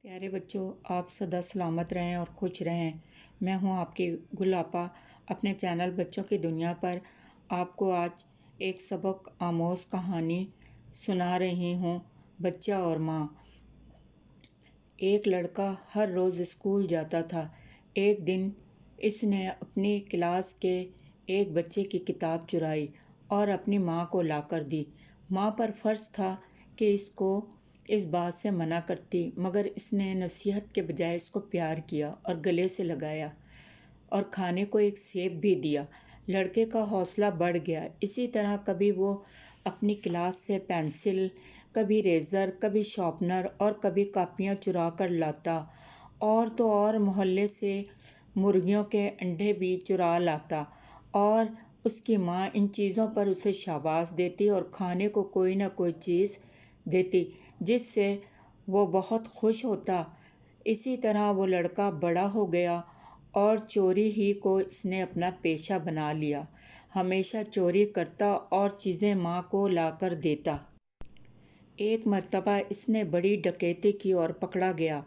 پیارے بچوں، آپ سدا سلامت رہیں اور خوش رہیں۔ میں ہوں آپ کی گل آپا، اپنے چینل بچوں کی دنیا پر آپ کو آج ایک سبق آموز کہانی سنا رہی ہوں۔ بچہ اور ماں۔ ایک لڑکا ہر روز اسکول جاتا تھا۔ ایک دن اس نے اپنی کلاس کے ایک بچے کی کتاب چرائی اور اپنی ماں کو لا کر دی۔ ماں پر فرض تھا کہ اس کو اس بات سے منع کرتی، مگر اس نے نصیحت کے بجائے اس کو پیار کیا اور گلے سے لگایا اور کھانے کو ایک سیب بھی دیا۔ لڑکے کا حوصلہ بڑھ گیا۔ اسی طرح کبھی وہ اپنی کلاس سے پینسل، کبھی ریزر، کبھی شارپنر اور کبھی کاپیاں چرا کر لاتا، اور تو اور محلے سے مرغیوں کے انڈے بھی چرا لاتا، اور اس کی ماں ان چیزوں پر اسے شاباش دیتی اور کھانے کو کوئی نہ کوئی چیز دیتی جس سے وہ بہت خوش ہوتا۔ اسی طرح وہ لڑکا بڑا ہو گیا اور چوری ہی کو اس نے اپنا پیشہ بنا لیا۔ ہمیشہ چوری کرتا اور چیزیں ماں کو لا کر دیتا۔ ایک مرتبہ اس نے بڑی ڈکیتی کی اور پکڑا گیا۔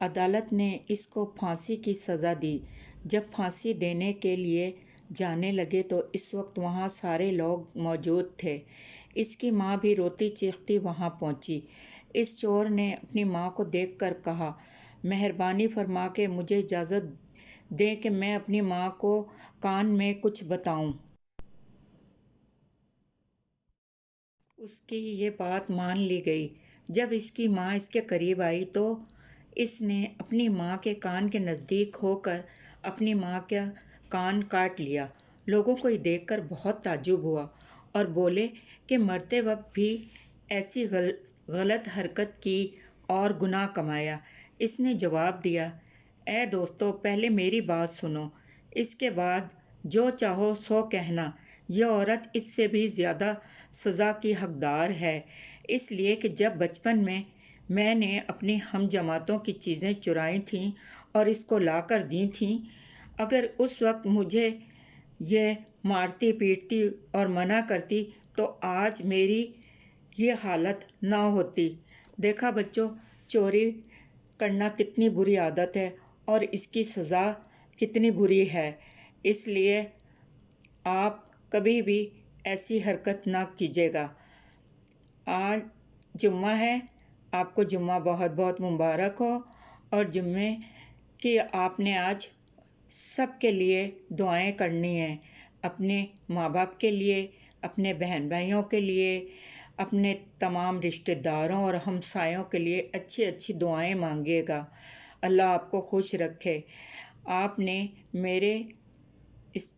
عدالت نے اس کو پھانسی کی سزا دی۔ جب پھانسی دینے کے لیے جانے لگے تو اس وقت وہاں سارے لوگ موجود تھے۔ اس کی ماں بھی روتی چیختی وہاں پہنچی۔ اس چور نے اپنی ماں کو دیکھ کر کہا، مہربانی فرما کے مجھے اجازت دیں کہ میں اپنی ماں کو کان میں کچھ بتاؤں۔ اس کی یہ بات مان لی گئی۔ جب اس کی ماں اس کے قریب آئی تو اس نے اپنی ماں کے کان کے نزدیک ہو کر اپنی ماں کا کان کاٹ لیا۔ لوگوں کو یہ دیکھ کر بہت تعجب ہوا اور بولے کہ مرتے وقت بھی ایسی غلط حرکت کی اور گناہ کمایا۔ اس نے جواب دیا، اے دوستو، پہلے میری بات سنو، اس کے بعد جو چاہو سو کہنا۔ یہ عورت اس سے بھی زیادہ سزا کی حقدار ہے، اس لیے کہ جب بچپن میں نے اپنی ہم جماعتوں کی چیزیں چرائی تھیں اور اس کو لا کر دی تھیں، اگر اس وقت مجھے یہ مارتی پیٹتی اور منع کرتی تو آج میری یہ حالت نہ ہوتی۔ دیکھا بچوں، چوری کرنا کتنی بری عادت ہے اور اس کی سزا کتنی بری ہے۔ اس لیے آپ کبھی بھی ایسی حرکت نہ کیجیے گا۔ آج جمعہ ہے، آپ کو جمعہ بہت بہت مبارک ہو، اور جمعے کی آپ نے آج سب کے لیے دعائیں کرنی ہیں، اپنے ماں باپ کے لیے، اپنے بہن بھائیوں کے لیے، اپنے تمام رشتہ داروں اور ہمسایوں کے لیے اچھی اچھی دعائیں مانگیے گا۔ اللہ آپ کو خوش رکھے۔ آپ نے میرے اس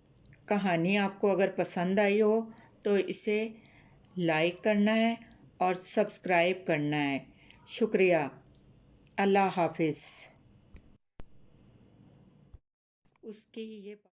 کہانی آپ کو اگر پسند آئی ہو تو اسے لائک کرنا ہے اور سبسکرائب کرنا ہے۔ شکریہ۔ اللہ حافظ۔ اس کی یہ